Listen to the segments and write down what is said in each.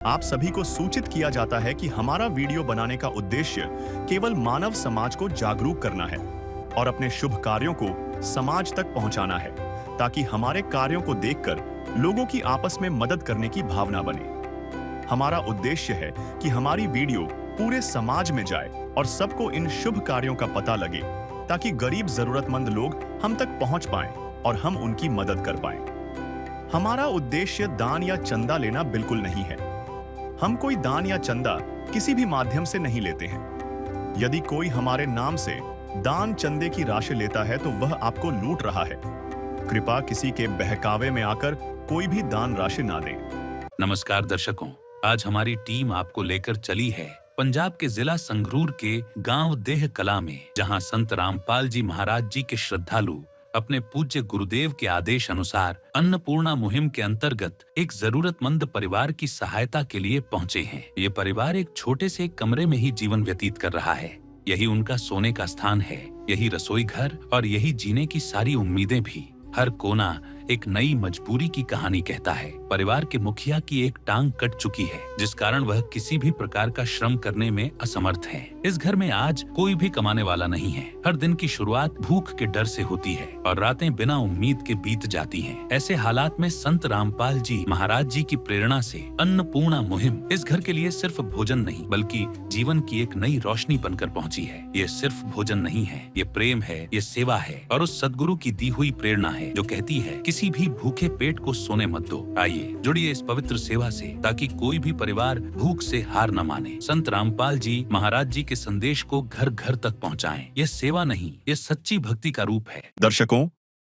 आप सभी को सूचित किया जाता है कि हमारा वीडियो बनाने का उद्देश्य केवल मानव समाज को जागरूक करना है और अपने शुभ कार्यों को समाज तक पहुंचाना है, ताकि हमारे कार्यों को देखकर लोगों की आपस में मदद करने की भावना बने। हमारा उद्देश्य है कि हमारी वीडियो पूरे समाज में जाए और सबको इन शुभ कार्यों का पता लगे, ताकि गरीब जरूरतमंद लोग हम तक पहुंच पाएं और हम उनकी मदद कर पाएं। हमारा उद्देश्य दान या चंदा लेना बिल्कुल नहीं है। हम कोई दान या चंदा किसी भी माध्यम से नहीं लेते हैं। यदि कोई हमारे नाम से दान चंदे की राशि लेता है तो वह आपको लूट रहा है। कृपया किसी के बहकावे में आकर कोई भी दान राशि ना दें। नमस्कार दर्शकों, आज हमारी टीम आपको लेकर चली है पंजाब के जिला संगरूर के गांव देह कला में, जहां संत रामपाल जी महाराज जी के श्रद्धालु अपने पूज्य गुरुदेव के आदेश अनुसार अन्नपूर्णा मुहिम के अंतर्गत एक जरूरतमंद परिवार की सहायता के लिए पहुंचे हैं। ये परिवार एक छोटे से कमरे में ही जीवन व्यतीत कर रहा है। यही उनका सोने का स्थान है, यही रसोई घर और यही जीने की सारी उम्मीदें भी। हर कोना एक नई मजबूरी की कहानी कहता है। परिवार के मुखिया की एक टांग कट चुकी है, जिस कारण वह किसी भी प्रकार का श्रम करने में असमर्थ है। इस घर में आज कोई भी कमाने वाला नहीं है। हर दिन की शुरुआत भूख के डर से होती है और रातें बिना उम्मीद के बीत जाती हैं। ऐसे हालात में संत रामपाल जी महाराज जी की प्रेरणा से अन्नपूर्णा मुहिम इस घर के लिए सिर्फ भोजन नहीं, बल्कि जीवन की एक नई रोशनी बनकर पहुंची है। ये सिर्फ भोजन नहीं है, ये प्रेम है, ये सेवा है और उस सदगुरु की दी हुई प्रेरणा है जो कहती है, किसी भी भूखे पेट को सोने मत दो। आइए जुड़िए इस पवित्र सेवा से, ताकि कोई भी परिवार भूख से हार न माने। संत रामपाल जी महाराज जी के संदेश को घर घर तक पहुंचाएं। यह सेवा नहीं, यह सच्ची भक्ति का रूप है। दर्शकों,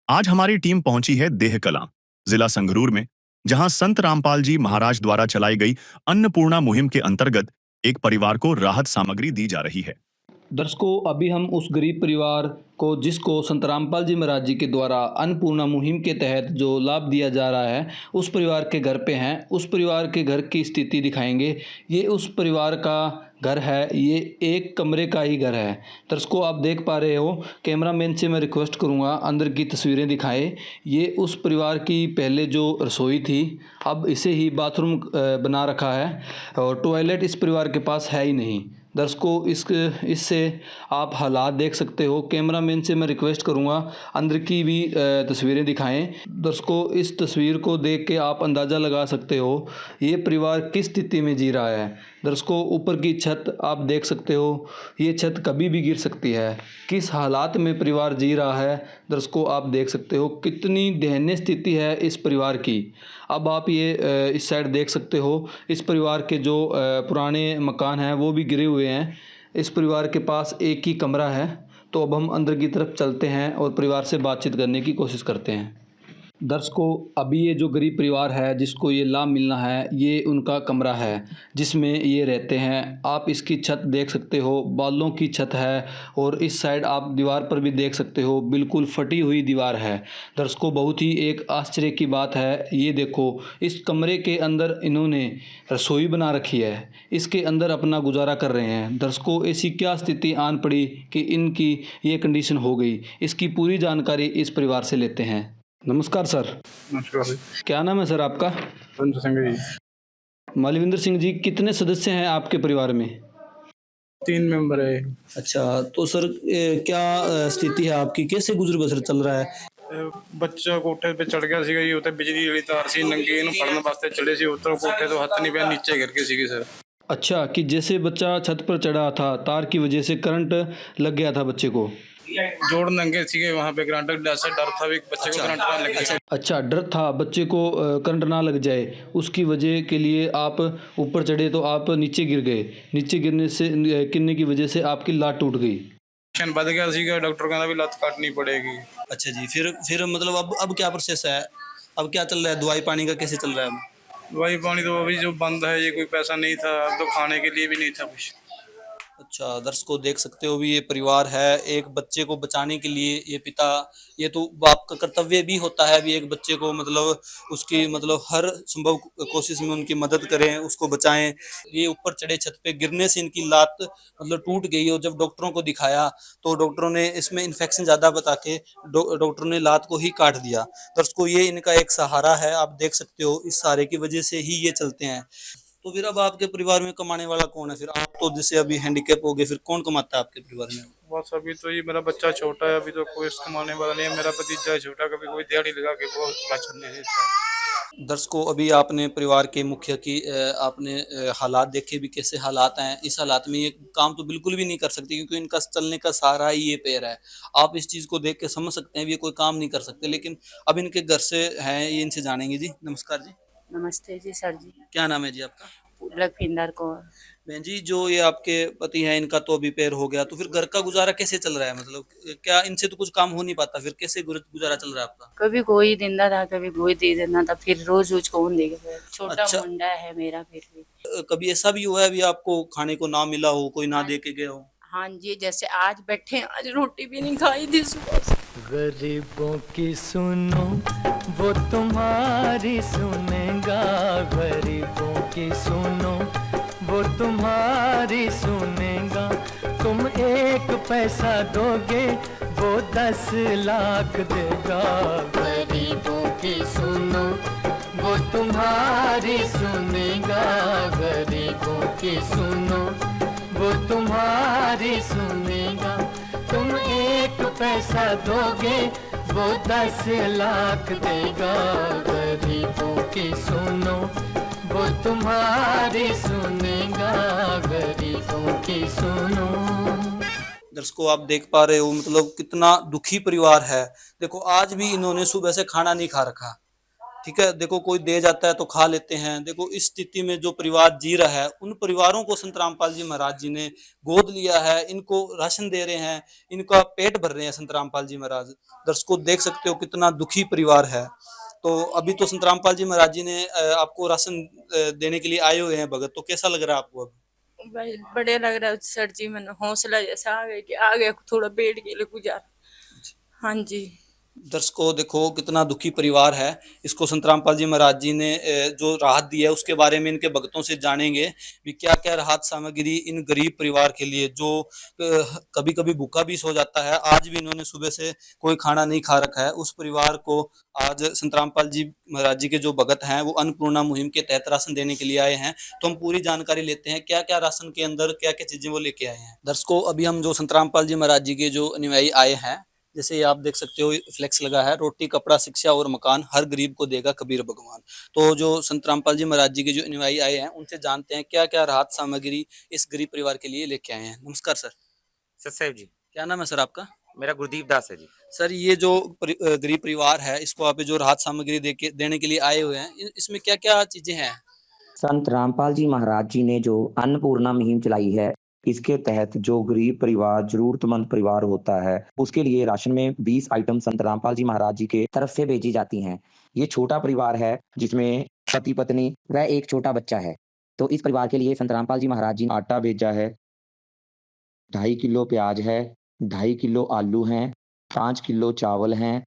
आज हमारी टीम पहुंची है देह कला, जिला संगरूर में, जहां संत रामपाल जी महाराज द्वारा चलाई गई अन्नपूर्णा मुहिम के अंतर्गत एक परिवार को राहत सामग्री दी जा रही है। दर्शकों, अभी हम उस गरीब परिवार को, जिसको संत रामपाल जी महाराज जी के द्वारा अन्नपूर्णा मुहिम के तहत जो लाभ दिया जा रहा है, उस परिवार के घर पे हैं। उस परिवार के घर की स्थिति दिखाएंगे। ये उस परिवार का घर है, ये एक कमरे का ही घर है। दर्शकों, आप देख पा रहे हो, कैमरामैन से मैं रिक्वेस्ट करूंगा अंदर की तस्वीरें दिखाएं। ये उस परिवार की पहले जो रसोई थी, अब इसे ही बाथरूम बना रखा है और टॉयलेट इस परिवार के पास है ही नहीं। दर्शकों, इससे आप हालात देख सकते हो। कैमरामैन से मैं रिक्वेस्ट करूंगा अंदर की भी तस्वीरें दिखाएं। दर्शकों, इस तस्वीर को देख के आप अंदाज़ा लगा सकते हो ये परिवार किस स्थिति में जी रहा है। दर्शकों, ऊपर की छत आप देख सकते हो, ये छत कभी भी गिर सकती है। किस हालात में परिवार जी रहा है, दर्शकों आप देख सकते हो। कितनी दयनीय स्थिति है इस परिवार की। अब आप ये इस साइड देख सकते हो, इस परिवार के जो पुराने मकान हैं वो भी गिरे हुए हैं। इस परिवार के पास एक ही कमरा है। तो अब हम अंदर की तरफ चलते हैं और परिवार से बातचीत करने की कोशिश करते हैं। दर्शकों, अभी ये जो गरीब परिवार है जिसको ये लाभ मिलना है, ये उनका कमरा है जिसमें ये रहते हैं। आप इसकी छत देख सकते हो, बालों की छत है और इस साइड आप दीवार पर भी देख सकते हो, बिल्कुल फटी हुई दीवार है। दर्शकों, बहुत ही एक आश्चर्य की बात है। ये देखो, इस कमरे के अंदर इन्होंने रसोई बना रखी है, इसके अंदर अपना गुजारा कर रहे हैं। दर्शकों, ऐसी क्या स्थिति आन पड़ी कि इनकी ये कंडीशन हो गई, इसकी पूरी जानकारी इस परिवार से लेते हैं। नमस्कार सर। नमस्कार जी। क्या नाम है सर आपका? रविंद्र सिंह जी। मालविंदर सिंह जी, कितने सदस्य हैं आपके परिवार में? 3 मेंबर है। अच्छा, तो सर क्या स्थिति है आपकी, कैसे गुजर बसर चल रहा है? ਬੱਚਾ ਕੋਠੇ ਤੇ ਚੜ ਗਿਆ ਸੀਗਾ ਜੀ, ਉੱਤੇ ਬਿਜਲੀ ਵਾਲੀ ਤਾਰ ਸੀ, ਨੰਗੇ ਇਹਨੂੰ ਫੜਨ ਵਾਸਤੇ ਚੜੇ ਸੀ, ਉੱਤੋਂ ਕੋਠੇ ਤੋਂ ਹੱਥ ਨਹੀਂ ਪਿਆ, नीचे गिर गए ਸੀਗੇ सर। अच्छा, कि जैसे बच्चा छत पर चढ़ा था, तार की वजह से करंट लग गया था बच्चे को? जोड़ नंगे सीगे, वहाँ पे करंट से डर था भी बच्चे को करंट ना लग जाए। अच्छा, डर था बच्चे को करंट ना लग जाए, उसकी वजह के लिए आप ऊपर चढ़े तो आप नीचे गिर गए। नीचे गिरने की वजह से आपकी लात टूट गई। टेंशन बढ़ गया सीगा, डॉक्टर कहना भी लत काटनी पड़ेगी। अच्छा जी, फिर मतलब अब क्या प्रोसेस है? अब क्या चल रहा है, दवाई पानी का कैसे चल रहा है अब? दवाई पानी तो अभी जो बंद है, ये कोई पैसा नहीं था, अब तो खाने के लिए भी नहीं था कुछ। अच्छा, दर्शकों देख सकते हो भी ये परिवार है, एक बच्चे को बचाने के लिए ये पिता, ये तो बाप का कर्तव्य भी होता है भी एक बच्चे को मतलब उसकी मतलब हर संभव कोशिश में उनकी मदद करें, उसको बचाएं। ये ऊपर चढ़े छत पे गिरने से इनकी लात मतलब टूट गई और जब डॉक्टरों को दिखाया तो डॉक्टरों ने इसमें इन्फेक्शन ज़्यादा बता के डॉक्टरों ने लात को ही काट दिया। दर्शकों, ये इनका एक सहारा है, आप देख सकते हो, इस सहारे की वजह से ही ये चलते हैं। तो फिर अब आपके परिवार में कमाने वाला कौन है? फिर आप तो जैसे अभी हैंडीकैप हो गए, फिर कौन कमाता है आपके परिवार में? बस अभी तो ये मेरा बच्चा छोटा है, अभी तो कोई कमाने वाला नहीं है। मेरा भतीजा है छोटा, कभी कोई दिहाड़ी लगा के वो राशन दे देता है। दर्शकों, अभी आपने परिवार के मुखिया की आपने हालात देखे भी, कैसे हालात हैं। इस हालात में ये काम तो बिल्कुल भी नहीं कर सकते, क्योंकि इनका चलने का सहारा ही ये पैर है। आप इस चीज को देख के समझ सकते हैं ये कोई काम नहीं कर सकते। लेकिन अब इनके घर से हैं, ये इनसे जानेंगे। जी नमस्कार जी। नमस्ते जी सर जी। क्या नाम है जी आपका? लखविंदर कौर। बहन जी, जो ये आपके पति हैं, इनका तो अभी पैर हो गया, तो फिर घर का गुजारा कैसे चल रहा है? मतलब क्या इनसे तो कुछ काम हो नहीं पाता, फिर कैसे गुजारा चल रहा है आपका? कभी कोई देता था, कभी कोई दे देना था, फिर रोज रोज कौन देगा? फिर छोटा अच्छा। मुंडा है मेरा फिर भी। कभी ऐसा भी हुआ है अभी आपको खाने को ना मिला हो, कोई ना दे के गया हो? हाँ जी, जैसे आज बैठे, आज रोटी भी नहीं खाई थी सुबह से। गरीबों की सुनो, वो तुम्हारी सुनेगा। गरीबों की सुनो, वो तुम्हारी सुनेगा। तुम 1 पैसा दोगे, वो 10 लाख देगा। गरीबों की सुनो, वो तुम्हारी सुनेगा। गरीबों की सुनो, वो तुम्हारी सुनेगा। तुम 1 पैसा दोगे, वो 10 लाख देगा। गरीबों की सुनो, वो तुम्हारी सुनेगा। गरीबों की सुनो। दर्शकों, आप देख पा रहे हो मतलब कितना दुखी परिवार है। देखो, आज भी इन्होंने सुबह से खाना नहीं खा रखा। ठीक है, देखो कोई दे जाता है तो खा लेते हैं। देखो इस स्थिति में जो परिवार जी रहा है, उन परिवारों को संत रामपाल जी महाराज जी ने गोद लिया है, इनको राशन दे रहे हैं, इनका पेट भर रहे हैं संत रामपाल जी महाराज। दर्शकों, देख सकते हो कितना दुखी परिवार है। तो अभी तो संत रामपाल जी महाराज जी ने आपको राशन देने के लिए आए हुए हैं भगत, तो कैसा लग रहा है आपको अब? भाई बड़े लग रहा है सर जी, मैंने हौसला जैसा आ गया कि आ गया थोड़ा पेट के लिए गुजारा। हाँ जी। दर्शकों, देखो कितना दुखी परिवार है। इसको संत रामपाल जी महाराज जी ने जो राहत दी है, उसके बारे में इनके भक्तों से जानेंगे भी क्या क्या राहत सामग्री इन गरीब परिवार के लिए, जो कभी कभी भूखा भी सो जाता है। आज भी इन्होंने सुबह से कोई खाना नहीं खा रखा है। उस परिवार को आज संत रामपाल जी महाराज जी के जो भगत हैं, वो अन्नपूर्णा मुहिम के तहत राशन देने के लिए आए हैं। तो हम पूरी जानकारी लेते हैं क्या क्या राशन के अंदर क्या क्या चीजें वो लेके आए हैं। दर्शकों, अभी हम जो संत रामपाल जी महाराज जी के जो अनुयायी आए हैं, जैसे ये आप देख सकते हो फ्लेक्स लगा है, रोटी कपड़ा शिक्षा और मकान हर गरीब को देगा कबीर भगवान। तो जो संत रामपाल जी महाराज जी के जो अनुयायी आए हैं, उनसे जानते हैं क्या क्या राहत सामग्री इस गरीब परिवार के लिए लेके आए हैं। नमस्कार सर। सचदेव जी। क्या नाम है सर आपका? मेरा गुरदीप दास है जी। सर, ये जो गरीब परिवार है, इसको आप जो राहत सामग्री देने के लिए आए हुए हैं, इसमें क्या क्या चीजें हैं? संत रामपाल जी महाराज जी ने जो अन्नपूर्णा मुहिम चलाई है, इसके तहत जो गरीब परिवार, जरूरतमंद परिवार होता है, उसके लिए राशन में 20 आइटम संत रामपाल जी महाराज जी के तरफ से भेजी जाती हैं। ये छोटा परिवार है जिसमें पति पत्नी व एक छोटा बच्चा है। तो इस परिवार के लिए संत रामपाल जी महाराज जी ने आटा भेजा है, 2.5 किलो प्याज है, 2.5 किलो आलू हैं, 5 किलो चावल हैं,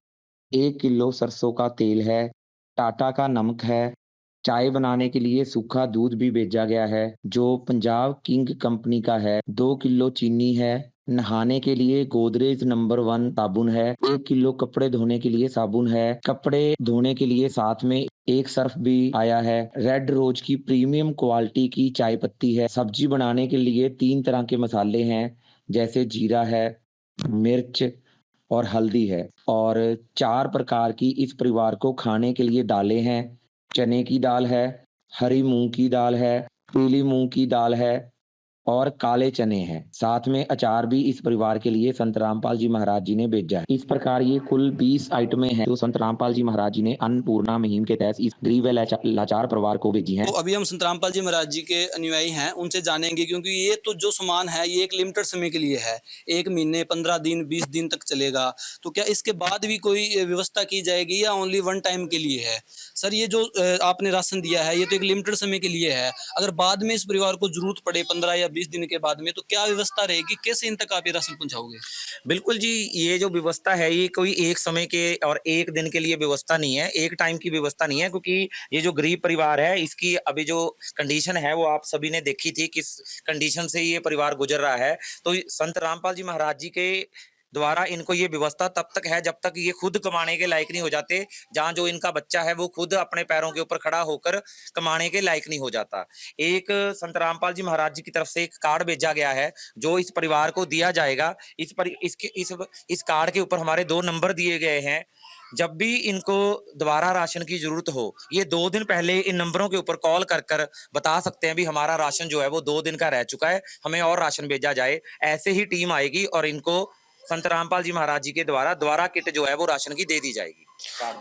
1 किलो सरसों का तेल है, टाटा का नमक है, चाय बनाने के लिए सूखा दूध भी भेजा गया है जो पंजाब किंग कंपनी का है, 2 किलो चीनी है, नहाने के लिए गोदरेज नंबर 1 साबुन है, 1 किलो कपड़े धोने के लिए साबुन है, कपड़े धोने के लिए साथ में एक सर्फ भी आया है, रेड रोज की प्रीमियम क्वालिटी की चाय पत्ती है, सब्जी बनाने के लिए 3 तरह के मसाले हैं, जैसे जीरा है, मिर्च और हल्दी है, और 4 प्रकार की इस परिवार को खाने के लिए दालें हैं। चने की दाल है, हरी मूंग की दाल है, पीली मूंग की दाल है और काले चने हैं। साथ में अचार भी इस परिवार के लिए संत रामपाल जी महाराज जी ने भेजा है। इस प्रकार ये कुल 20 आइटमें हैं जो संत रामपाल जी महाराज जी ने अन्नपूर्णा मुहिम के तहत इस गरीब व लाचार परिवार को भेजी हैं। तो अभी हम संत रामपाल जी महाराज जी के अनुयायी हैं, उनसे जानेंगे, क्योंकि ये तो जो सामान है ये एक लिमिटेड समय के लिए है, 1 महीने 15 दिन 20 दिन तक चलेगा। तो क्या इसके बाद भी कोई व्यवस्था की जाएगी या ओनली 1 टाइम के लिए है? सर, ये जो आपने राशन दिया है, ये तो एक लिमिटेड समय के लिए है। अगर बाद में इस परिवार को जरूरत पड़े 15 या 20 दिन के बाद में, तो क्या व्यवस्था रहेगी? कैसे इन तक आप ये राशन पहुंचाओगे? बिल्कुल जी, ये जो व्यवस्था है ये कोई एक समय के और एक दिन के लिए व्यवस्था नहीं है, एक टाइम की व्यवस्था नहीं है, क्योंकि ये जो गरीब परिवार है इसकी अभी जो कंडीशन है वो आप सभी ने देखी थी, किस कंडीशन से ये परिवार गुजर रहा है। तो संत रामपाल जी महाराज जी के द्वारा इनको ये व्यवस्था तब तक है जब तक ये खुद कमाने के लायक नहीं हो जाते, जहाँ जो इनका बच्चा है वो खुद अपने पैरों के ऊपर खड़ा होकर कमाने के लायक नहीं हो जाता। एक संत रामपाल जी महाराज जी की तरफ से एक कार्ड भेजा गया है जो इस परिवार को दिया जाएगा। इस कार्ड के ऊपर हमारे 2 नंबर दिए गए हैं। जब भी इनको दोबारा राशन की जरूरत हो, ये 2 दिन पहले इन नंबरों के ऊपर कॉल कर कर बता सकते हैं भी हमारा राशन जो है वो 2 दिन का रह चुका है, हमें और राशन भेजा जाए। ऐसे ही टीम आएगी और इनको संत रामपाल जी महाराज जी के द्वारा दोबारा किट जो है वो राशन की दे दी जाएगी।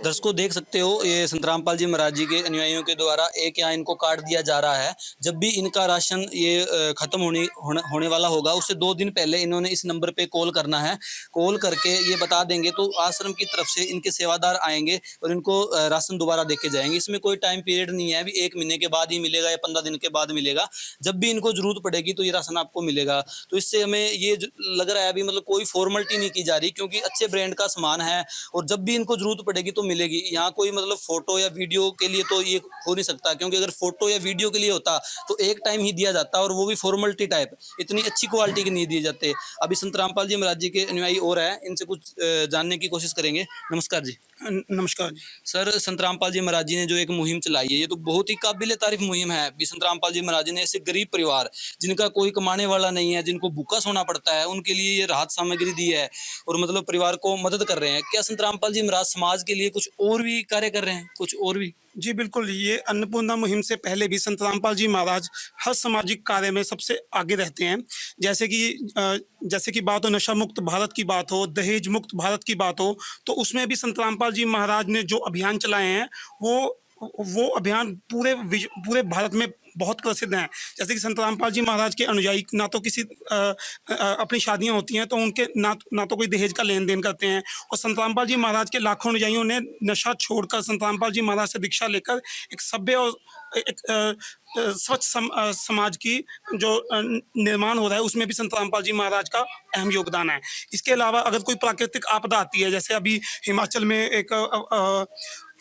दर्शकों देख सकते हो, ये संत रामपाल जी महाराज जी के अनुयायियों के द्वारा एक यहाँ इनको कार्ड दिया जा रहा है। जब भी इनका राशन ये खत्म होने वाला होगा, उससे 2 दिन पहले इन्होंने इस नंबर पे कॉल करना है। कॉल करके ये बता देंगे तो आश्रम की तरफ से इनके सेवादार आएंगे और इनको राशन दोबारा देके जाएंगे। इसमें कोई टाइम पीरियड नहीं है, अभी 1 महीने के बाद ही मिलेगा या 15 दिन के बाद मिलेगा। जब भी इनको जरूरत पड़ेगी तो ये राशन आपको मिलेगा। तो इससे हमें ये लग रहा है अभी मतलब कोई फॉर्मेलिटी नहीं की जा रही, क्योंकि अच्छे ब्रांड का सामान है और जब भी इनको जरूरत पड़ेगी तो मिलेगी। यहाँ कोई मतलब फोटो या वीडियो के लिए तो ये हो नहीं सकता, क्योंकि अगर फोटो या वीडियो के लिए होता तो एक टाइम ही दिया जाता और वो भी फॉर्मेलिटी टाइप, इतनी अच्छी क्वालिटी के नहीं दिए जाते। अभी संत रामपाल जी महाराज जी के अनुयायी और है, इनसे कुछ जानने की कोशिश करेंगे। नमस्कार जी। नमस्कार जी। सर, संत रामपाल जी महाराज जी ने जो एक मुहिम चलाई है, ये तो बहुत ही काबिल तारीफ मुहिम है। संत रामपाल जी महाराज जी ने ऐसे गरीब परिवार जिनका कोई कमाने वाला नहीं है, जिनको भूखा सोना पड़ता है, उनके लिए ये राहत सामग्री दी है और मतलब परिवार को मदद कर रहे हैं। क्या संत रामपाल जी महाराज समाज के लिए कुछ और भी कार्य कर रहे हैं, कुछ और भी? जी बिल्कुल, ये अन्नपूर्णा मुहिम से पहले भी संत रामपाल जी महाराज हर सामाजिक कार्य में सबसे आगे रहते हैं। जैसे कि बात हो नशा मुक्त भारत की बात हो, दहेज मुक्त भारत की बात हो, तो उसमें भी संत रामपाल जी महाराज ने जो अभियान चलाए हैं वो अभियान पूरे भारत में बहुत प्रसिद्ध हैं। जैसे कि संत रामपाल जी महाराज के अनुयायी ना तो किसी अपनी शादियां होती हैं तो उनके ना तो कोई दहेज का लेन देन करते हैं, और संत रामपाल जी महाराज के लाखों अनुयायियों ने नशा छोड़कर संत रामपाल जी महाराज से दीक्षा लेकर एक सभ्य और एक स्वच्छ समाज की जो निर्माण हो रहा है उसमें भी संत रामपाल जी महाराज का अहम योगदान है। इसके अलावा अगर कोई प्राकृतिक आपदा आती है, जैसे अभी हिमाचल में एक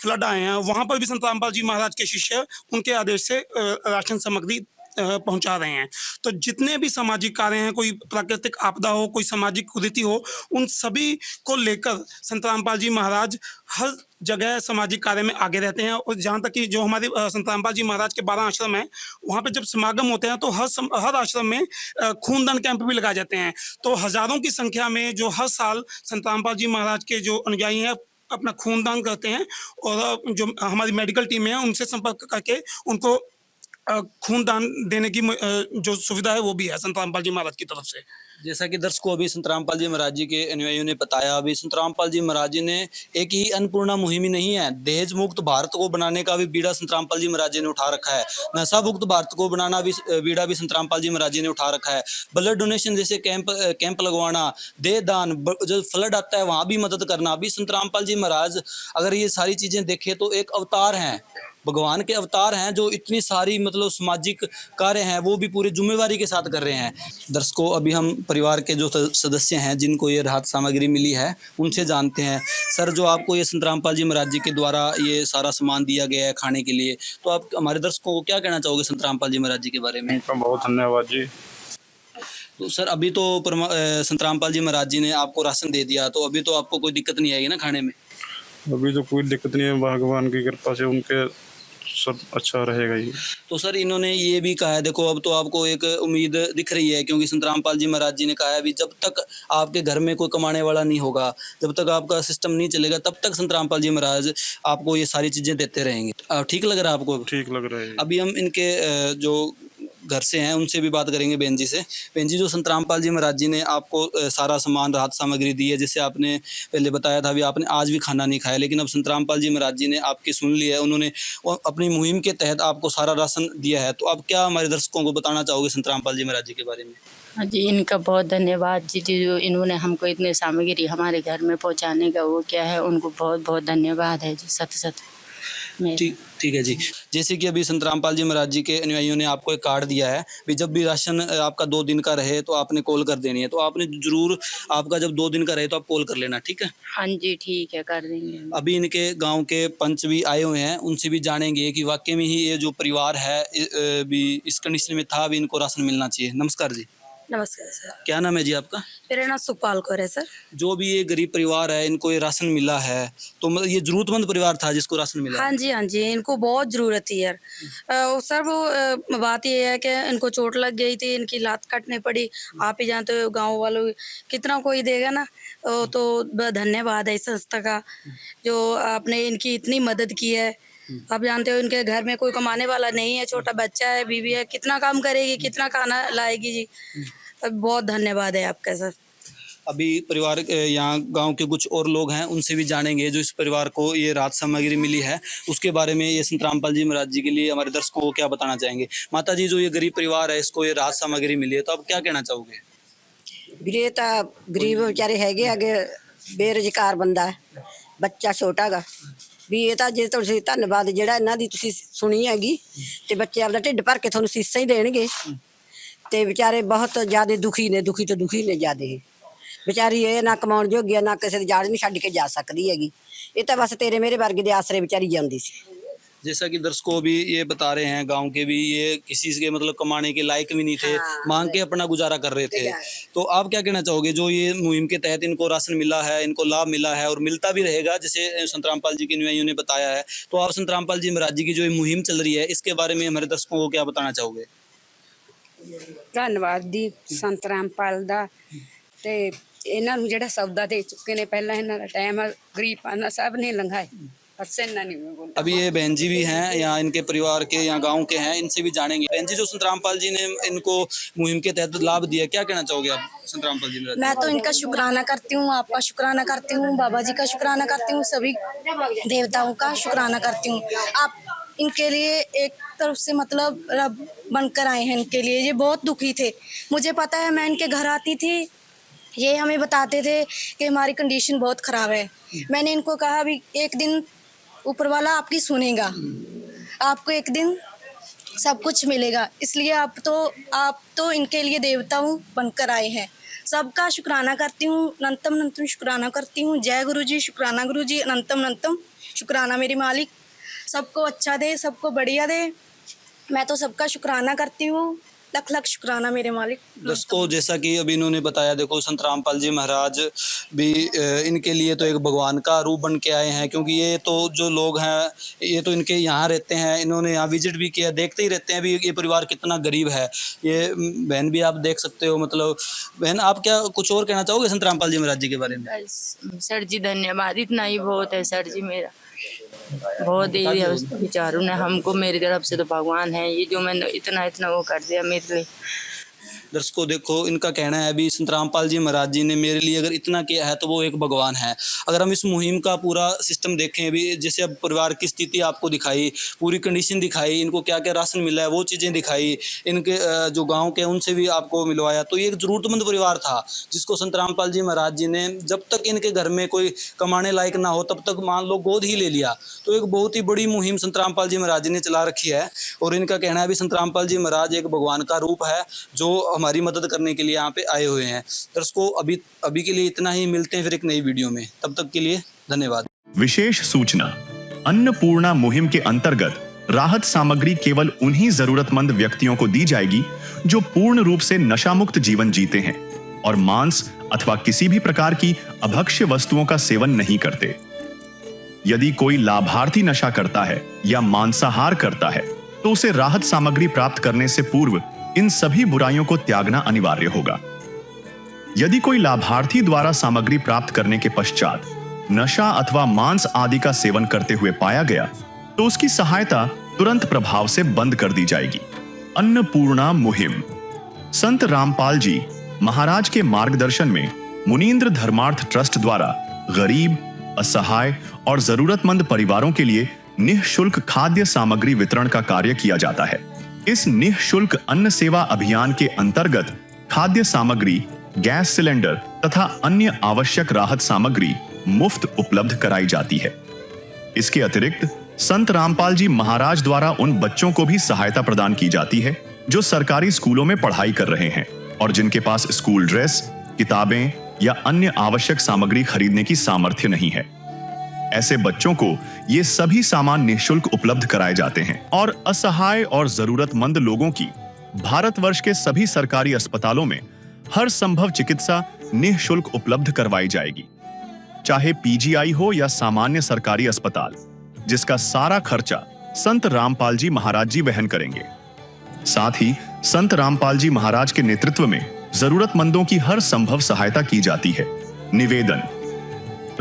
फ्लड आए हैं, वहाँ पर भी संत रामपाल जी महाराज के शिष्य उनके आदेश से राशन सामग्री पहुंचा रहे हैं। तो जितने भी सामाजिक कार्य हैं, कोई प्राकृतिक आपदा हो, कोई सामाजिक कुरीति हो, उन सभी को लेकर संत रामपाल जी महाराज हर जगह सामाजिक कार्य में आगे रहते हैं। और जहाँ तक कि जो हमारे संत रामपाल जी महाराज के 12 आश्रम हैं, वहाँ पे जब समागम होते हैं तो हर आश्रम में खूनदान कैंप भी लगाए जाते हैं। तो हजारों की संख्या में जो हर साल संत रामपाल जी महाराज के जो अनुयायी हैं अपना खूनदान करते हैं, और जो हमारी मेडिकल टीम है उनसे संपर्क करके उनको खूनदान देने की जो सुविधा है वो भी है संत रामपाल जी महाराज की तरफ से। जैसा कि दर्शकों अभी संत रामपाल जी महाराज जी के अनुयायियों ने बताया, अभी संत रामपाल जी महाराज जी ने एक ही अन्नपूर्णा मुहिम ही नहीं है, दहेज मुक्त भारत को बनाने का भी बीड़ा संत रामपाल जी महाराज जी ने उठा रखा है। नशा मुक्त भारत को बनाना भी बीड़ा भी संत रामपाल जी महाराज जी ने उठा रखा है। ब्लड डोनेशन जैसे कैंप लगवाना, देह दान, जब फ्लड आता है वहां भी मदद करना। अभी संत रामपाल जी महाराज अगर ये सारी चीजें देखें तो एक अवतार हैं, भगवान के अवतार हैं, जो इतनी सारी मतलब सामाजिक कार्य हैं वो भी पूरी जिम्मेवारी के साथ कर रहे हैं। दर्शकों अभी हम परिवार के जो सदस्य हैं जिनको ये राहत सामग्री मिली है उनसे जानते हैं। सर, जो आपको ये संत रामपाल जी महाराज जी के द्वारा ये सारा सामान दिया गया है खाने के लिए, तो आप हमारे दर्शकों को क्या कहना चाहोगे संत रामपाल जी महाराज जी के बारे में? उनका बहुत धन्यवाद जी। तो सर अभी तो संत रामपाल जी महाराज जी ने आपको राशन दे दिया, तो अभी तो आपको कोई दिक्कत नहीं आएगी ना खाने में? अभी तो कोई दिक्कत नहीं है, भगवान की कृपा से उनके सब अच्छा रहेगा ही। तो सर इन्होंने ये भी कहा है, देखो अब तो आपको एक उम्मीद दिख रही है, क्योंकि संत रामपाल जी महाराज जी ने कहा है अभी जब तक आपके घर में कोई कमाने वाला नहीं होगा, जब तक आपका सिस्टम नहीं चलेगा, तब तक संत रामपाल जी महाराज आपको ये सारी चीजें देते रहेंगे। ठीक लग रहा है आपको? ठीक लग रहा है। अभी हम इनके जो घर से हैं उनसे भी बात करेंगे, बहन जी से। बहन जी, जो संत रामपाल जी महाराज जी ने आपको सारा सामान राहत सामग्री दी है, जैसे आपने पहले बताया था, अभी आपने आज भी खाना नहीं खाया, लेकिन अब संत रामपाल जी महाराज जी ने आपकी सुन ली है, उन्होंने अपनी मुहिम के तहत आपको सारा राशन दिया है। तो आप क्या हमारे दर्शकों को बताना चाहोगे संत रामपाल जी महाराज जी के बारे में? हाँ जी, इनका बहुत धन्यवाद जी, जो इन्होंने हमको इतने सामग्री हमारे घर में पहुंचाने का वो क्या है, उनको बहुत बहुत धन्यवाद है जी, सत ठीक है जी। जैसे कि अभी संत रामपाल जी महाराज जी के अनुयायियों ने आपको एक कार्ड दिया है भी जब भी राशन आपका 2 दिन का रहे तो आपने कॉल कर देनी है, तो आपने जरूर आपका जब 2 दिन का रहे तो आप कॉल कर लेना, ठीक है? हाँ जी ठीक है, कर देंगे। अभी इनके गांव के पंच भी आए हुए हैं, उनसे भी जानेंगे कि वाकई में ही ये जो परिवार है भी इस कंडीशन में था, अभी इनको राशन मिलना चाहिए। नमस्कार जी। नमस्कार सर, क्या नाम है जी आपका? मेरा नाम सुखपाल कौर है सर। जो भी ये गरीब परिवार है, इनको ये राशन मिला है, तो मतलब ये जरूरतमंद परिवार था जिसको राशन मिला है। हाँ जी, इनको बहुत ज़रूरत थी यार। सर वो बात ये है कि इनको चोट लग गई थी, इनकी लात काटनी पड़ी। आप ही जानते हो गांव वालों कितना कोई देगा ना। तो धन्यवाद है इस संस्था का जो आपने इनकी इतनी मदद की है। आप जानते हो इनके घर में कोई कमाने वाला नहीं है, छोटा बच्चा है, बीवी है, कितना काम करेगी, कितना खाना लाएगी जी। बहुत धन्यवाद है आपका सर। अभी परिवार यहाँ गांव के कुछ और लोग हैं, उनसे भी जानेंगे जो इस परिवार को ये राहत सामग्री मिली है उसके बारे में। ये संत रामपाल जी महाराज जी के लिए हमारे दर्शकों को क्या बताना चाहेंगे? माता जी, जो ये गरीब परिवार है, इसको ये राहत सामग्री मिली है, तो आप क्या कहना चाहोगे? ਵੀਰੇ ਤਾਂ ਗਰੀਬ ਵਿਚਾਰੇ ਹੈਗੇ ਅਗੇ ਬੇਰੁਜ਼ਗਾਰ ਬੰਦਾ ਹੈ, ਬੱਚਾ ਛੋਟਾ ਗਾ ਵੀ ਇਹ ਤਾਂ ਜੇ ਤੁਸੀਂ ਧੰਨਵਾਦ ਜਿਹੜਾ ਇਹਨਾਂ ਦੀ ਤੁਸੀਂ ਸੁਣੀ ਹੈਗੀ ਤੇ ਬੱਚੇ ਆਪਦਾ ਢਿੱਡ ਭਰ ਕੇ ਤੁਹਾਨੂੰ ਸੀਸਾਂ ਹੀ ਦੇਣਗੇ ਤੇ ਵਿਚਾਰੇ ਬਹੁਤ ਜ਼ਿਆਦਾ ਦੁਖੀ ਨੇ ਜ਼ਿਆਦਾ ਵਿਚਾਰੀ ਇਹ ਨਾ ਕਮਾਉਣ ਜੋਗੀ ਆ, ਨਾ ਕਿਸੇ ਦੀ ਜਾੜ ਨੂੰ ਛੱਡ ਕੇ ਜਾ ਸਕਦੀ ਹੈਗੀ। ਇਹ ਤਾਂ ਬਸ ਤੇਰੇ ਮੇਰੇ ਵਰਗੇ ਦੇ ਆਸਰੇ ਵਿਚਾਰੀ ਜਾਂਦੀ ਸੀ। जैसा कि दर्शकों भी ये बता रहे हैं, गांव के भी ये किसी के मतलब कमाने के लायक भी नहीं थे, मांग के अपना गुजारा कर रहे थे। तो आप क्या कहना चाहोगे जो ये मुहिम के तहत इनको राशन मिला है, इनको लाभ मिला है और मिलता भी रहेगा जैसे संत रामपाल जी के अनुयायियों ने बताया है, तो आप संत रामपाल जी महाराज जी की जो ये मुहिम चल रही है इसके बारे में हमारे दर्शकों को क्या बताना चाहोगे? ਧੰਨਵਾਦ ਦੀ ਸੰਤ ਰਾਮਪਾਲ ਦਾ ਤੇ ਇਹਨਾਂ ਨੂੰ ਜਿਹੜਾ ਸੌਦਾ ਦੇ ਚੁੱਕੇ ਨੇ ਪਹਿਲਾਂ ਇਹਨਾਂ ਦਾ ਟਾਈਮ ਗਰੀਬਾਂ ਦਾ ਸਭ ਨੇ ਲੰਘਾਏ। अभी ये बहन जी भी हैं यहाँ, इनके परिवार के यहाँ गांव के हैं, इनसे भी जानेंगे। बहन जी, जो संत रामपाल जी ने इनको मुहिम के तहत लाभ दिया, क्या कहना चाहोगे आप संत रामपाल जी? मैं तो इनका शुक्राना करती हूँ, आपका शुक्राना करती हूँ, बाबा जी का शुक्राना करती हूँ, सभी देवताओं का शुक्राना करती हूँ। आप इनके लिए एक तरफ से मतलब रब बनकर आए हैं इनके लिए। ये बहुत दुखी थे, मुझे पता है। मैं इनके घर आती थी, ये हमें बताते थे कि हमारी कंडीशन बहुत ख़राब है। मैंने इनको कहा भी एक दिन ऊपर वाला आपकी सुनेगा, आपको एक दिन सब कुछ मिलेगा, इसलिए आप तो इनके लिए देवताओं बनकर आए हैं। सबका शुक्राना करती हूँ, अनंतम शुक्राना करती हूँ। जय गुरु जी, शुक्राना गुरु जी, अनंतम शुक्राना मेरे मालिक। सबको अच्छा दे, सबको बढ़िया दे। मैं तो सबका शुक्राना करती हूँ, लख शुक्राना मेरे मालिक। दर्शकों, जैसा कि अभी इन्होंने बताया, देखो संत रामपाल जी महाराज भी इनके लिए तो एक भगवान का रूप बन के आए हैं, क्योंकि ये तो जो लोग हैं ये तो इनके यहाँ रहते हैं, इन्होंने यहाँ विजिट भी किया, देखते ही रहते हैं भी ये परिवार कितना गरीब है। ये बहन भी आप देख सकते हो। मतलब बहन, आप क्या कुछ और कहना चाहोगे संत रामपाल जी महाराज जी के बारे में? सर जी धन्यवाद, इतना ही बहुत है सर जी। मेरा बहुत ही विचारों ने हमको, मेरी तरफ से तो भगवान है ये, जो मैंने इतना वो कर दिया मेरे लिए। दर्शकों, देखो इनका कहना है अभी संत रामपाल जी महाराज जी ने मेरे लिए अगर इतना किया है तो वो एक भगवान है। अगर हम इस मुहिम का पूरा सिस्टम देखें, अभी जैसे अब परिवार की स्थिति आपको दिखाई, पूरी कंडीशन दिखाई, इनको क्या क्या राशन मिला है वो चीज़ें दिखाई, इनके जो गांव के उनसे भी आपको मिलवाया, तो ये एक ज़रूरतमंद परिवार था जिसको संत रामपाल जी महाराज जी ने जब तक इनके घर में कोई कमाने लायक ना हो तब तक मान लो गोद ही ले लिया। तो एक बहुत ही बड़ी मुहिम संत रामपाल जी महाराज जी ने चला रखी है। और इनका कहना है भी संत रामपाल जी महाराज एक भगवान का रूप है जो हमारी मदद करने के लिए यहाँ पे आए हुए हैं। दर्शकों, अभी के लिए इतना ही, मिलते हैं फिर एक नई वीडियो में, तब तक के लिए धन्यवाद। विशेष सूचना, अन्नपूर्णा मुहिम के अंतर्गत राहत सामग्री केवल उन्हीं जरूरतमंद व्यक्तियों को दी जाएगी जो पूर्ण रूप से नशा मुक्त जीवन जीते हैं और मांस अथवा किसी भी प्रकार की अभक्ष्य वस्तुओं का सेवन नहीं करते। यदि कोई लाभार्थी नशा करता है या मांसाहार करता है तो उसे राहत सामग्री प्राप्त करने से पूर्व इन सभी बुराइयों को त्यागना अनिवार्य होगा। यदि कोई लाभार्थी द्वारा सामग्री प्राप्त करने के पश्चात नशा अथवा मांस आदि का सेवन करते हुए पाया गया तो उसकी सहायता तुरंत प्रभाव से बंद कर दी जाएगी। अन्नपूर्णा मुहिम संत रामपाल जी महाराज के मार्गदर्शन में मुनीन्द्र धर्मार्थ ट्रस्ट द्वारा गरीब, असहाय और जरूरतमंद परिवारों के लिए निःशुल्क खाद्य सामग्री वितरण का कार्य किया जाता है। इस निःशुल्क अन्न सेवा अभियान के अंतर्गत खाद्य सामग्री, गैस सिलेंडर तथा अन्य आवश्यक राहत सामग्री मुफ्त उपलब्ध कराई जाती है। इसके अतिरिक्त संत रामपाल जी महाराज द्वारा उन बच्चों को भी सहायता प्रदान की जाती है जो सरकारी स्कूलों में पढ़ाई कर रहे हैं और जिनके पास स्कूल ड्रेस, किताबें या अन्य आवश्यक सामग्री खरीदने की सामर्थ्य नहीं है। ऐसे बच्चों को ये सभी सामान निःशुल्क उपलब्ध कराए जाते हैं और असहाय और जरूरतमंद लोगों की भारतवर्ष के सभी सरकारी अस्पतालों में हर संभव चिकित्सा निःशुल्क उपलब्ध करवाई जाएगी, चाहे पीजीआई हो या सामान्य सरकारी अस्पताल, जिसका सारा खर्चा संत रामपाल जी महाराज जी वहन करेंगे। साथ ही संत रामपाल जी महाराज के नेतृत्व में जरूरतमंदों की हर संभव सहायता की जाती है। निवेदन: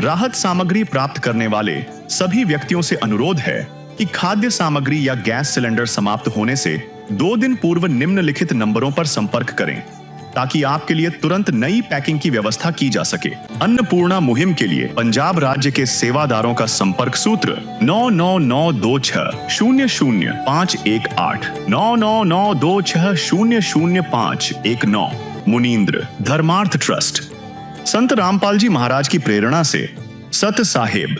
राहत सामग्री प्राप्त करने वाले सभी व्यक्तियों से अनुरोध है कि खाद्य सामग्री या गैस सिलेंडर समाप्त होने से 2 दिन पूर्व निम्नलिखित नंबरों पर संपर्क करें, ताकि आपके लिए तुरंत नई पैकिंग की व्यवस्था की जा सके। अन्नपूर्णा मुहिम के लिए पंजाब राज्य के सेवादारों का संपर्क सूत्र 9992600518 9992600519। मुनींद्र धर्मार्थ ट्रस्ट। संत रामपाल जी महाराज की प्रेरणा से सत साहेब